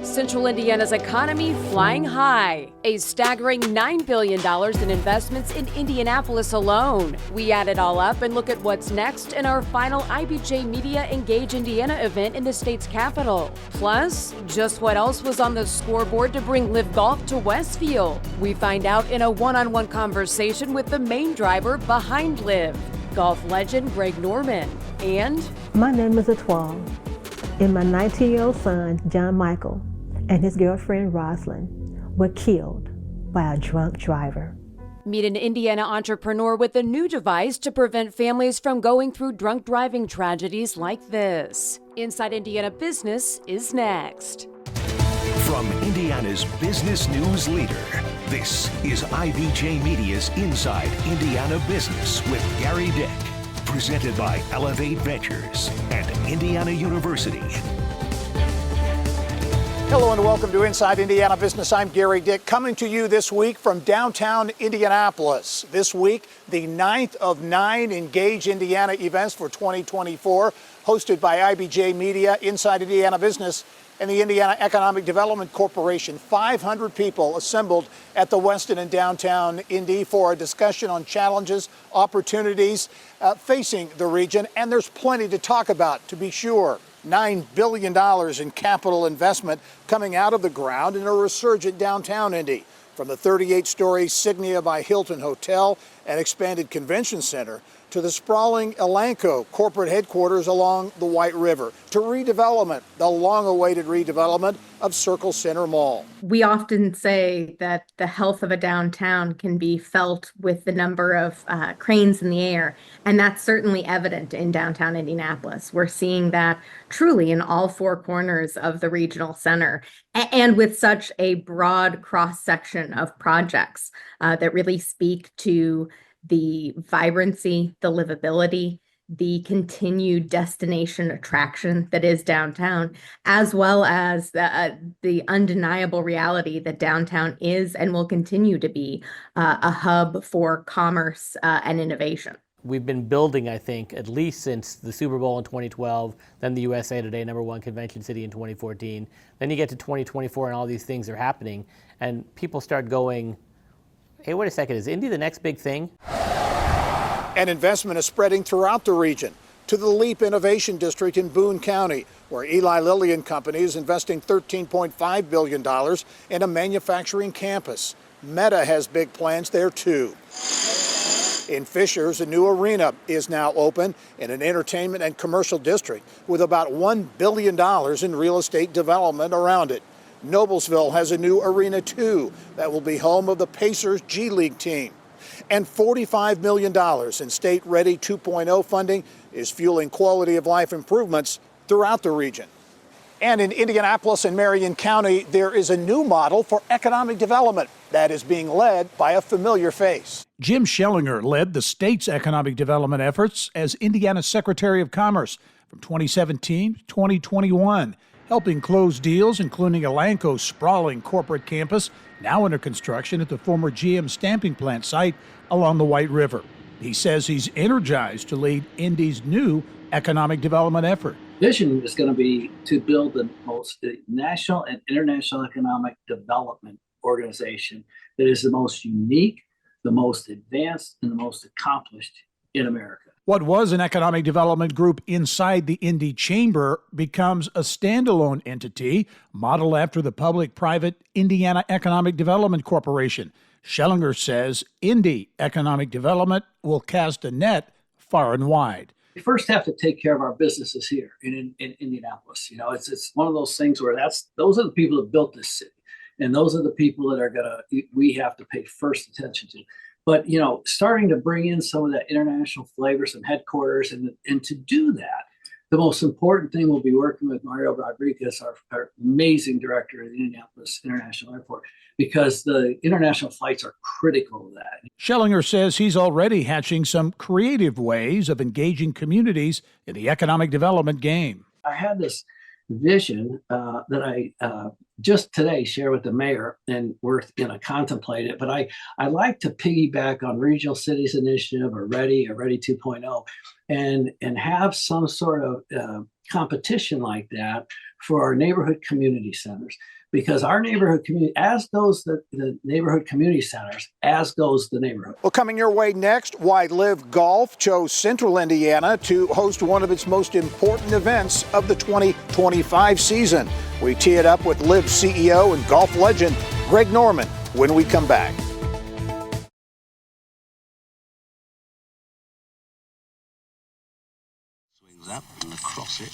Central Indiana's economy flying high. A staggering $9 billion in investments in Indianapolis alone. We add it all up and look at what's next in our final IBJ Media Engage Indiana event in the state's capital. Plus, just what else was on the scoreboard to bring Liv Golf to Westfield. We find out in a one-on-one conversation with the main driver behind Liv, golf legend Greg Norman. And my name is Etoile, and my 19-year-old son, John Michael, and his girlfriend, Rosalind, were killed by a drunk driver. Meet an Indiana entrepreneur with a new device to prevent families from going through drunk driving tragedies like this. Inside Indiana Business is next. From Indiana's business news leader, this is IBJ Media's Inside Indiana Business with Gerry Dick. Presented by Elevate Ventures and Indiana University. Hello and welcome to Inside Indiana Business. I'm Gerry Dick, coming to you this week from downtown Indianapolis. This week, the 9th of 9 Engage Indiana events for 2024, hosted by IBJ Media, Inside Indiana Business, and the Indiana Economic Development Corporation. 500 people assembled at the Westin in downtown Indy for a discussion on challenges, opportunities facing the region, and there's plenty to talk about, to be sure. $9 billion in capital investment coming out of the ground in a resurgent downtown Indy. From the 38-story Signia by Hilton Hotel and expanded convention center to the sprawling Elanco corporate headquarters along the White River, to redevelopment, the long-awaited redevelopment of Circle Center Mall. We often say that the health of a downtown can be felt with the number of cranes in the air, and that's certainly evident in downtown Indianapolis. We're seeing that truly in all four corners of the regional center, and with such a broad cross-section of projects that really speak to the vibrancy, the livability, the continued destination attraction that is downtown, as well as the undeniable reality that downtown is and will continue to be a hub for commerce and innovation. We've been building, I think, at least since the Super Bowl in 2012, then the USA Today #1 convention city in 2014. Then you get to 2024 and all these things are happening, and people start going, hey, wait a second, is Indy the next big thing? And investment is spreading throughout the region to the LEAP Innovation District in Boone County, where Eli Lilly and Company is investing $13.5 billion in a manufacturing campus. Meta has big plans there too. In Fishers, a new arena is now open in an entertainment and commercial district with about $1 billion in real estate development around it. Noblesville has a new arena too that will be home of the Pacers G League team. And $45 million in State Ready 2.0 funding is fueling quality of life improvements throughout the region. And in Indianapolis and Marion County, there is a new model for economic development that is being led by a familiar face. Jim Schellinger led the state's economic development efforts as Indiana's Secretary of Commerce from 2017 to 2021. Helping close deals, including Elanco's sprawling corporate campus, now under construction at the former GM stamping plant site along the White River. He says he's energized to lead Indy's new economic development effort. Vision is going to be to build the most national and international economic development organization that is the most unique, the most advanced, and the most accomplished in America. What was an economic development group inside the Indy Chamber becomes a standalone entity modeled after the public-private Indiana Economic Development Corporation. Schellinger says Indy Economic Development will cast a net far and wide. We first have to take care of our businesses here in Indianapolis. You know, it's one of those things where those are the people that built this city, and those are the people that we have to pay first attention to. But, you know, starting to bring in some of that international flavor, some headquarters, and to do that, the most important thing will be working with Mario Rodriguez, our amazing director of the Indianapolis International Airport, because the international flights are critical to that. Schellinger says he's already hatching some creative ways of engaging communities in the economic development game. I had this vision that I just today share with the mayor, and we're going to contemplate it. But I like to piggyback on Regional Cities Initiative or Ready 2.0 and have some sort of competition like that for our neighborhood community centers, because our neighborhood community, as goes the neighborhood community centers, as goes the neighborhood. Well, coming your way next, why Liv Golf chose Central Indiana to host one of its most important events of the 2025 season. We tee it up with Liv CEO and golf legend Greg Norman when we come back. Swings up and across it.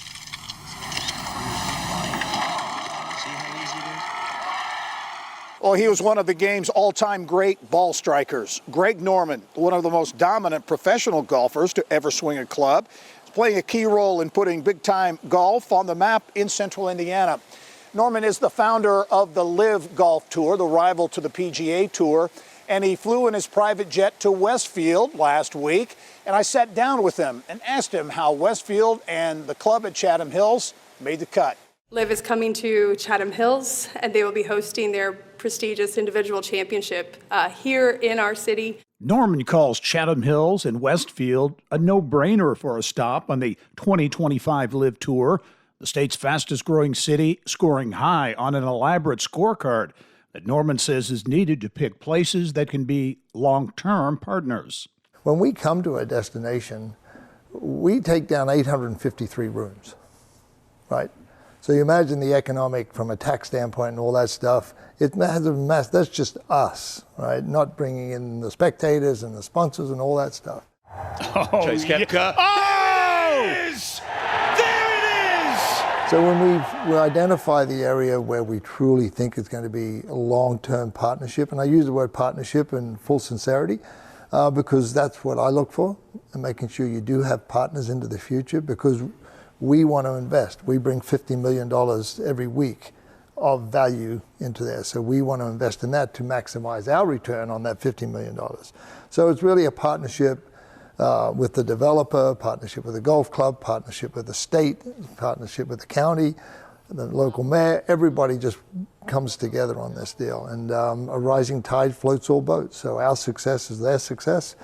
Well, he was one of the game's all-time great ball strikers. Greg Norman, one of the most dominant professional golfers to ever swing a club, is playing a key role in putting big-time golf on the map in Central Indiana. Norman is the founder of the Liv Golf Tour, the rival to the PGA Tour, and he flew in his private jet to Westfield last week. And I sat down with him and asked him how Westfield and the club at Chatham Hills made the cut. Liv is coming to Chatham Hills, and they will be hosting their prestigious individual championship here in our city. Norman calls Chatham Hills and Westfield a no-brainer for a stop on the 2025 Liv Tour, the state's fastest-growing city, scoring high on an elaborate scorecard that Norman says is needed to pick places that can be long-term partners. When we come to a destination, we take down 853 rooms, right? So you imagine the economic from a tax standpoint and all that stuff. It has a mass. That's just us, right? Not bringing in the spectators and the sponsors and all that stuff. Oh, Chase Koepka. Oh! There it is! There it is! So when we identify the area where we truly think it's going to be a long-term partnership, and I use the word partnership in full sincerity, because that's what I look for, and making sure you do have partners into the future, because we want to invest. We bring $50 million every week of value into there. So we want to invest in that to maximize our return on that $50 million. So it's really a partnership with the developer, partnership with the golf club, partnership with the state, partnership with the county, the local mayor. Everybody just comes together on this deal. And a rising tide floats all boats. So our success is their success.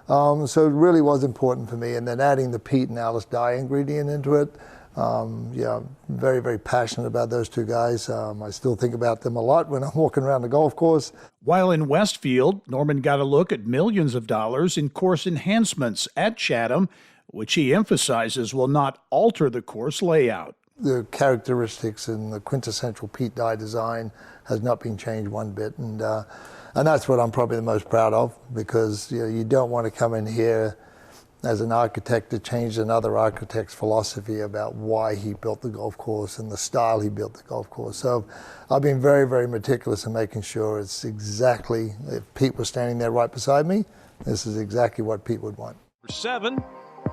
So it really was important for me. And then adding the peat and Alice dye ingredient into it. Yeah, very, very passionate about those two guys. I still think about them a lot when I'm walking around the golf course. While in Westfield, Norman got a look at millions of dollars in course enhancements at Chatham, which he emphasizes will not alter the course layout. The characteristics and the quintessential peat dye design has not been changed one bit. And that's what I'm probably the most proud of, because you don't want to come in here as an architect to change another architect's philosophy about why he built the golf course and the style he built the golf course. So I've been very, very meticulous in making sure it's exactly, if Pete was standing there right beside me, this is exactly what Pete would want. For 7,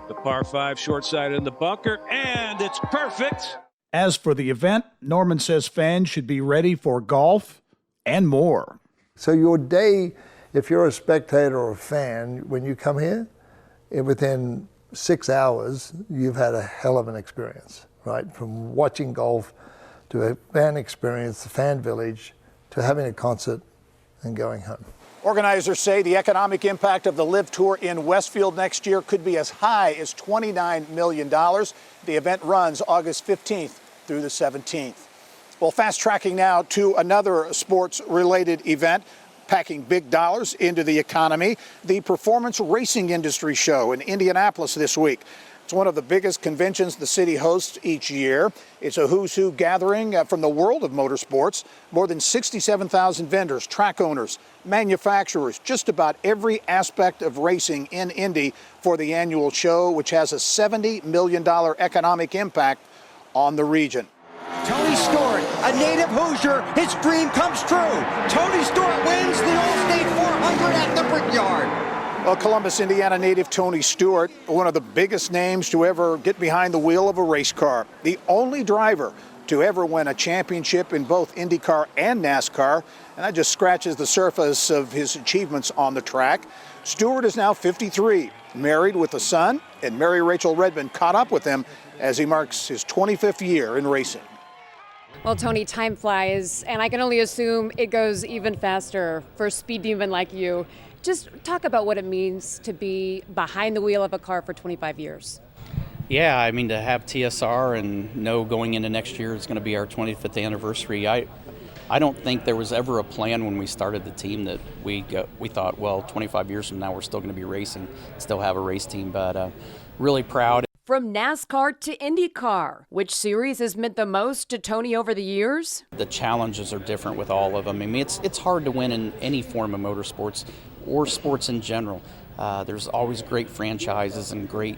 the par 5 short side in the bunker, and it's perfect. As for the event, Norman says fans should be ready for golf and more. So your day, if you're a spectator or a fan, when you come here, within 6 hours, you've had a hell of an experience, right? From watching golf to a fan experience, the fan village, to having a concert and going home. Organizers say the economic impact of the Liv Tour in Westfield next year could be as high as $29 million. The event runs August 15th through the 17th. Well, fast tracking now to another sports-related event, packing big dollars into the economy, the Performance Racing Industry Show in Indianapolis this week. It's one of the biggest conventions the city hosts each year. It's a who's who gathering from the world of motorsports. More than 67,000 vendors, track owners, manufacturers, just about every aspect of racing in Indy for the annual show, which has a $70 million economic impact on the region. Tony Stewart, a native Hoosier, his dream comes true. Tony Stewart wins the All-State 400 at the Brickyard. Well, Columbus, Indiana native Tony Stewart, one of the biggest names to ever get behind the wheel of a race car. The only driver to ever win a championship in both IndyCar and NASCAR. And that just scratches the surface of his achievements on the track. Stewart is now 53, married with a son, and Mary Rachel Redmond caught up with him as he marks his 25th year in racing. Well, Tony, time flies, and I can only assume it goes even faster for a speed demon like you. Just talk about what it means to be behind the wheel of a car for 25 years. Yeah, I mean, to have TSR and know going into next year is going to be our 25th anniversary. I don't think there was ever a plan when we started the team that we thought, well, 25 years from now we're still going to be racing, still have a race team, but really proud. From NASCAR to IndyCar, which series has meant the most to Tony over the years? The challenges are different with all of them. I mean, it's hard to win in any form of motorsports or sports in general. There's always great franchises and great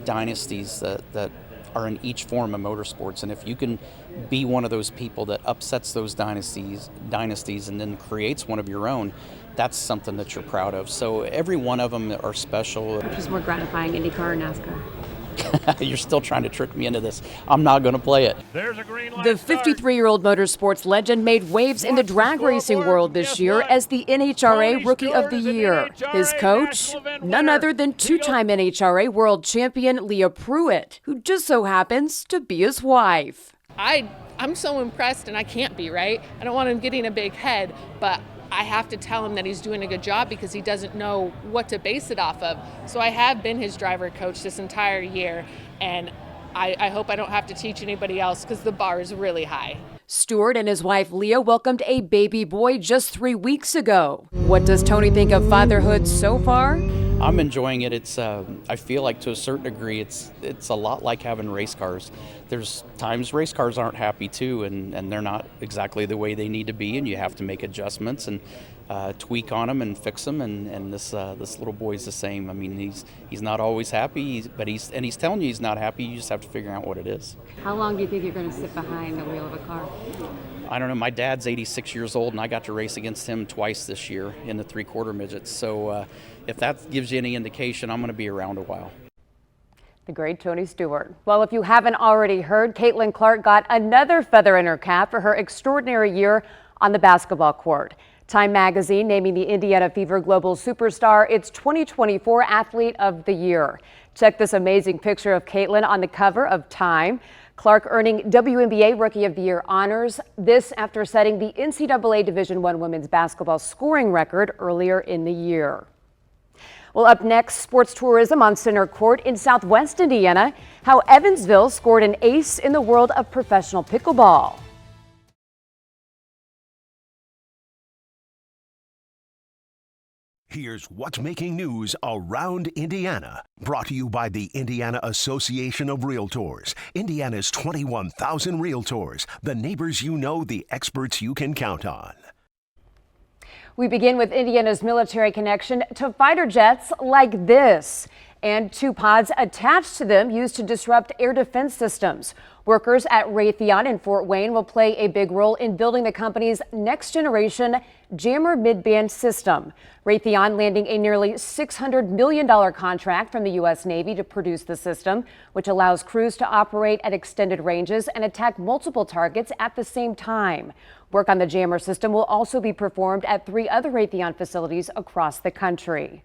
dynasties that are in each form of motorsports, and if you can be one of those people that upsets those dynasties and then creates one of your own, that's something that you're proud of. So every one of them are special. Which is more gratifying, IndyCar or NASCAR? You're still trying to trick me into this. I'm not going to play it. The 53-year-old motorsports legend made waves in the drag racing world this year as the NHRA Rookie of the Year. His coach, none other than two-time NHRA world champion Leah Pruitt, who just so happens to be his wife. I'm so impressed, and I can't be, right? I don't want him getting a big head, but I have to tell him that he's doing a good job because he doesn't know what to base it off of. So I have been his driver coach this entire year, and I hope I don't have to teach anybody else because the bar is really high. Stewart and his wife Leah welcomed a baby boy just 3 weeks ago. What does Tony think of fatherhood so far? I'm enjoying it. It's I feel like to a certain degree it's a lot like having race cars. There's times race cars aren't happy too, and they're not exactly the way they need to be, and you have to make adjustments and tweak on them and fix them. And this little boy's the same. I mean, he's not always happy, but he's telling you he's not happy. You just have to figure out what it is. How long do you think you're going to sit behind the wheel of a car? I don't know. My dad's 86 years old, and I got to race against him twice this year in the 3/4 midgets. So if that gives you any indication, I'm going to be around a while. The great Tony Stewart. Well, if you haven't already heard, Caitlin Clark got another feather in her cap for her extraordinary year on the basketball court. Time magazine naming the Indiana Fever Global Superstar its 2024 Athlete of the Year. Check this amazing picture of Caitlin on the cover of Time. Clark earning WNBA Rookie of the Year honors. This after setting the NCAA Division I women's basketball scoring record earlier in the year. Well, up next, sports tourism on Center Court in Southwest Indiana. How Evansville scored an ace in the world of professional pickleball. Here's what's making news around Indiana. Brought to you by the Indiana Association of Realtors. Indiana's 21,000 realtors. The neighbors you know, the experts you can count on. We begin with Indiana's military connection to fighter jets like this, and 2 pods attached to them used to disrupt air defense systems. Workers at Raytheon in Fort Wayne will play a big role in building the company's next generation jammer mid-band system. Raytheon landing a nearly $600 million contract from the U.S. Navy to produce the system, which allows crews to operate at extended ranges and attack multiple targets at the same time. Work on the jammer system will also be performed at 3 other Raytheon facilities across the country.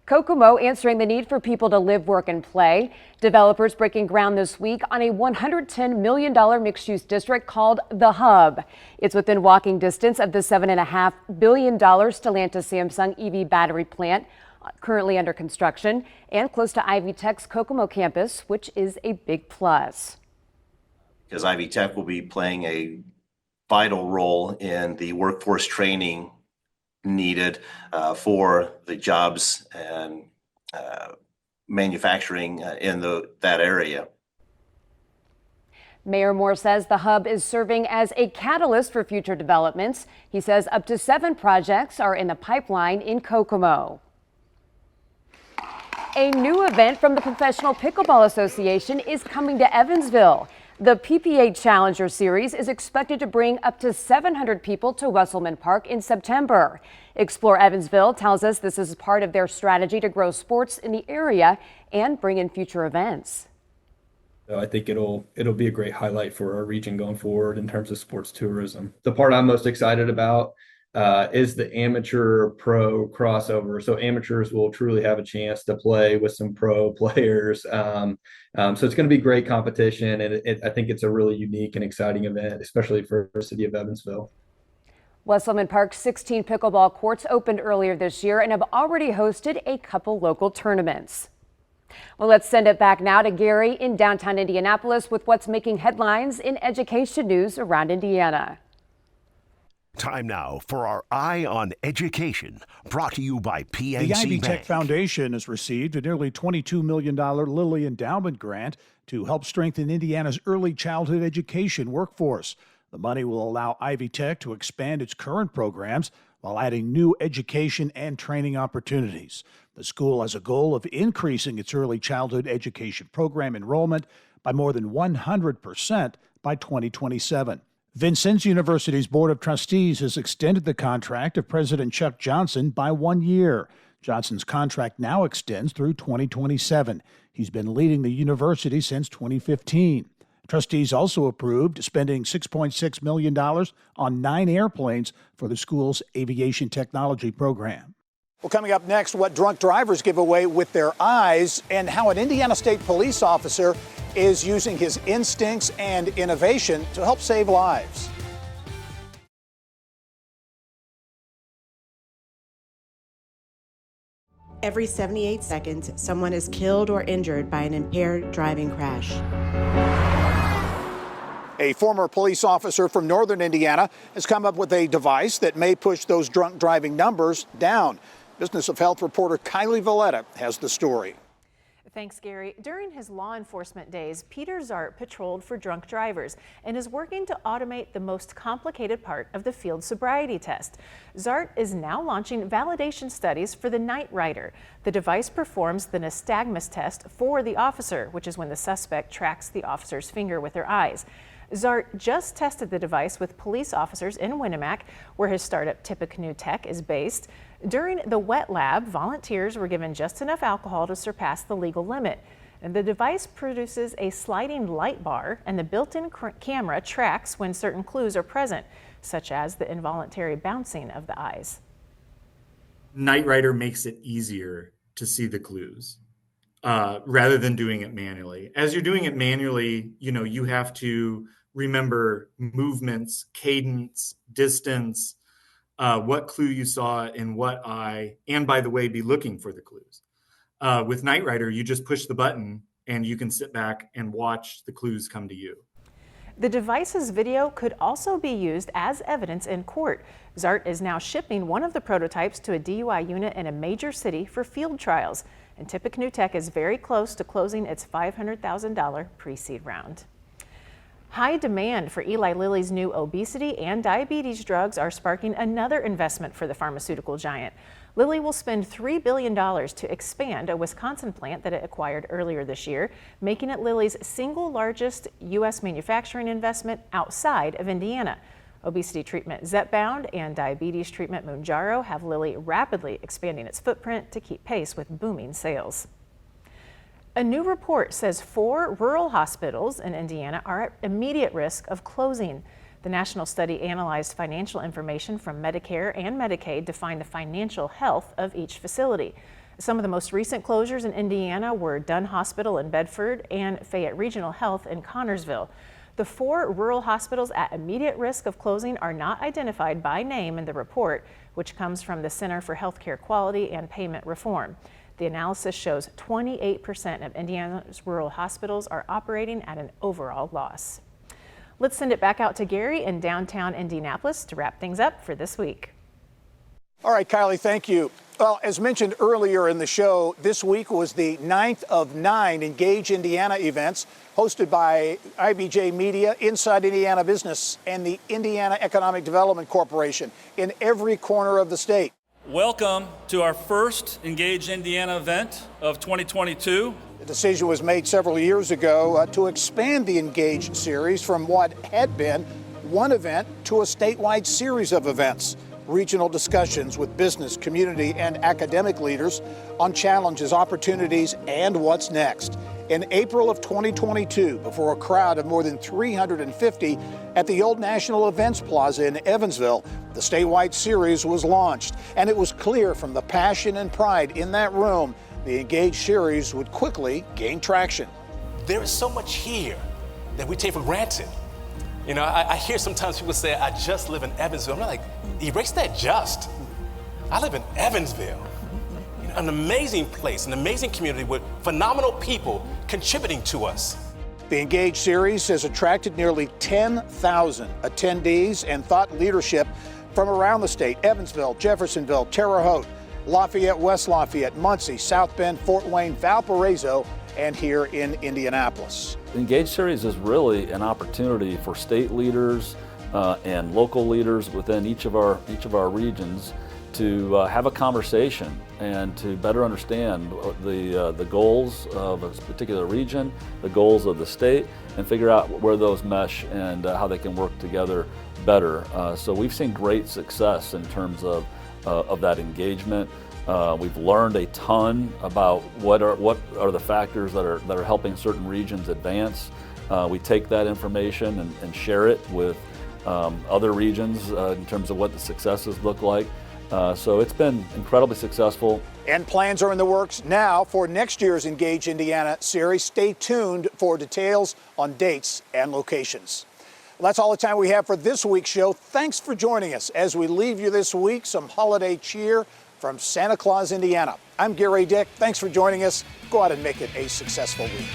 Kokomo answering the need for people to live, work, and play. Developers breaking ground this week on a $110 million mixed-use district called The Hub. It's within walking distance of the $7.5 billion Stellantis Samsung EV battery plant, currently under construction, and close to Ivy Tech's Kokomo campus, which is a big plus. Because Ivy Tech will be playing a vital role in the workforce training needed for the jobs and manufacturing in that area. Mayor Moore says the hub is serving as a catalyst for future developments. He says up to 7 projects are in the pipeline in Kokomo. A new event from the Professional Pickleball Association is coming to Evansville. The PPA Challenger Series is expected to bring up to 700 people to Wesselman Park in September. Explore Evansville tells us this is part of their strategy to grow sports in the area and bring in future events. I think it'll be a great highlight for our region going forward in terms of sports tourism. The part I'm most excited about is the amateur pro crossover. So amateurs will truly have a chance to play with some pro players. So it's going to be great competition, and I think it's a really unique and exciting event, especially for the city of Evansville. Wesselman Park's 16 pickleball courts opened earlier this year and have already hosted a couple local tournaments. Well, let's send it back now to Gary in downtown Indianapolis with what's making headlines in education news around Indiana. Time now for our Eye on Education, brought to you by PNC The Ivy Bank. Tech Foundation has received a nearly $22 million Lilly Endowment Grant to help strengthen Indiana's early childhood education workforce. The money will allow Ivy Tech to expand its current programs while adding new education and training opportunities. The school has a goal of increasing its early childhood education program enrollment by more than 100% by 2027. Vincennes University's Board of Trustees has extended the contract of President Chuck Johnson by 1 year. Johnson's contract now extends through 2027. He's been leading the university since 2015. Trustees also approved spending $6.6 million on 9 airplanes for the school's aviation technology program. Well, coming up next, what drunk drivers give away with their eyes and how an Indiana State police officer is using his instincts and innovation to help save lives. Every 78 seconds, someone is killed or injured by an impaired driving crash. A former police officer from northern Indiana has come up with a device that may push those drunk driving numbers down. Business of Health reporter Kylie Valletta has the story. Thanks, Gary. During his law enforcement days, Peter Zart patrolled for drunk drivers and is working to automate the most complicated part of the field sobriety test. Zart is now launching validation studies for the Night Rider. The device performs the nystagmus test for the officer, which is when the suspect tracks the officer's finger with their eyes. Zart just tested the device with police officers in Winnemac, where his startup Tippecanoe Tech is based. During the wet lab, volunteers were given just enough alcohol to surpass the legal limit. And the device produces a sliding light bar, and the built-in camera tracks when certain clues are present, such as the involuntary bouncing of the eyes. Night Rider makes it easier to see the clues rather than doing it manually. As you're doing it manually, you have to remember movements, cadence, distance, what clue you saw in what eye, and by the way, be looking for the clues. With Night Rider, you just push the button and you can sit back and watch the clues come to you. The device's video could also be used as evidence in court. Zart is now shipping one of the prototypes to a DUI unit in a major city for field trials. And Tippecanoe Tech is very close to closing its $500,000 pre-seed round. High demand for Eli Lilly's new obesity and diabetes drugs are sparking another investment for the pharmaceutical giant. Lilly will spend $3 billion to expand a Wisconsin plant that it acquired earlier this year, making it Lilly's single largest U.S. manufacturing investment outside of Indiana. Obesity treatment Zepbound and diabetes treatment Mounjaro have Lilly rapidly expanding its footprint to keep pace with booming sales. A new report says 4 rural hospitals in Indiana are at immediate risk of closing. The national study analyzed financial information from Medicare and Medicaid to find the financial health of each facility. Some of the most recent closures in Indiana were Dunn Hospital in Bedford and Fayette Regional Health in Connorsville. The 4 rural hospitals at immediate risk of closing are not identified by name in the report, which comes from the Center for Healthcare Quality and Payment Reform. The analysis shows 28% of Indiana's rural hospitals are operating at an overall loss. Let's send it back out to Gary in downtown Indianapolis to wrap things up for this week. All right, Kylie, thank you. Well, as mentioned earlier in the show, this week was the 9th of 9 Engage Indiana events hosted by IBJ Media, Inside Indiana Business, and the Indiana Economic Development Corporation in every corner of the state. Welcome to our first Engage Indiana event of 2022. The decision was made several years ago to expand the Engage series from what had been one event to a statewide series of events. Regional discussions with business, community, and academic leaders on challenges, opportunities, and what's next. In April of 2022, before a crowd of more than 350 at the Old National Events Plaza in Evansville, the statewide series was launched, and it was clear from the passion and pride in that room, the Engage series would quickly gain traction. There is so much here that we take for granted. I hear sometimes people say, I just live in Evansville. I'm like, erase that just. I live in Evansville. an amazing place, an amazing community with phenomenal people contributing to us. The Engage Series has attracted nearly 10,000 attendees and thought leadership from around the state: Evansville, Jeffersonville, Terre Haute, Lafayette, West Lafayette, Muncie, South Bend, Fort Wayne, Valparaiso, and here in Indianapolis. The Engage Series is really an opportunity for state leaders and local leaders within each of our regions to have a conversation and to better understand the goals of a particular region, the goals of the state, and figure out where those mesh and how they can work together better. So we've seen great success in terms of that engagement. We've learned a ton about what are the factors that are helping certain regions advance. We take that information and share it with other regions in terms of what the successes look like. So it's been incredibly successful. And plans are in the works now for next year's Engage Indiana Series. Stay tuned for details on dates and locations. Well, that's all the time we have for this week's show. Thanks for joining us as we leave you this week some holiday cheer from Santa Claus, Indiana. I'm Gerry Dick. Thanks for joining us. Go out and make it a successful week.